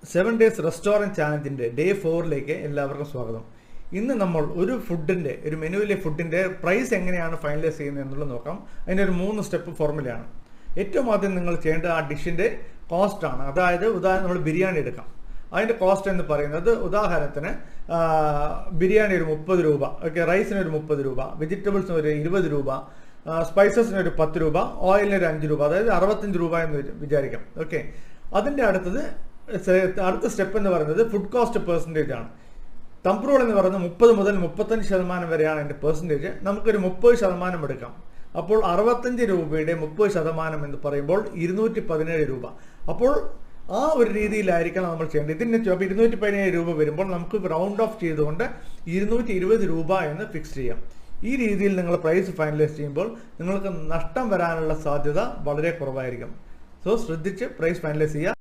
7 days restaurant ചാലഞ്ചിൻ്റെ day 4ലേക്ക് എല്ലാവർക്കും സ്വാഗതം. ഇന്ന് നമ്മൾ ഒരു മെനുവിലെ ഫുഡിൻ്റെ പ്രൈസ് എങ്ങനെയാണ് ഫൈനലൈസ് ചെയ്യുന്നത് എന്നുള്ളത് നോക്കാം. അതിൻ്റെ ഒരു 3 സ്റ്റെപ്പ് ഫോർമുലയാണ്. ഏറ്റവും ആദ്യം നിങ്ങൾ ചെയ്യേണ്ടത് ആ ഡിഷിൻ്റെ കോസ്റ്റാണ്. അതായത് ഉദാഹരണം നമ്മൾ ബിരിയാണി എടുക്കാം. അതിൻ്റെ കോസ്റ്റ് എന്ന് പറയുന്നത് ഉദാഹരണത്തിന് ബിരിയാണി ഒരു 30 രൂപ, ഓക്കെ, റൈസിന് ഒരു 30 രൂപ, വെജിറ്റബിൾസിന് ഒരു 20 രൂപ, സ്പൈസസിന് ഒരു 10 രൂപ, ഓയിലിന് ഒരു 5 രൂപ, അതായത് 65 രൂപ എന്ന് വിചാരിക്കാം. ഓക്കെ, അതിൻ്റെ അടുത്ത സ്റ്റെപ്പ് എന്ന് പറയുന്നത് ഫുഡ് കോസ്റ്റ് പെർസെൻറ്റേജ് ആണ്. തമ്പ് റൂൾ എന്ന് പറയുന്നത് 30 മുതൽ 35% വരെയാണ് അതിൻ്റെ പെർസെൻറ്റേജ്. നമുക്കൊരു 30% എടുക്കാം. അപ്പോൾ 65 രൂപയുടെ 30% എന്ന് പറയുമ്പോൾ 217 രൂപ. അപ്പോൾ ആ ഒരു രീതിയിലായിരിക്കണം നമ്മൾ ചെയ്യേണ്ടത്. ഇതിന് 217 രൂപ വരുമ്പോൾ നമുക്ക് റൗണ്ട് ഓഫ് ചെയ്തുകൊണ്ട് 220 രൂപ എന്ന് ഫിക്സ് ചെയ്യാം. ഈ രീതിയിൽ നിങ്ങൾ പ്രൈസ് ഫൈനലൈസ് ചെയ്യുമ്പോൾ നിങ്ങൾക്ക് നഷ്ടം വരാനുള്ള സാധ്യത വളരെ കുറവായിരിക്കും. സോ ശ്രദ്ധിച്ച് പ്രൈസ് ഫൈനലൈസ് ചെയ്യുക.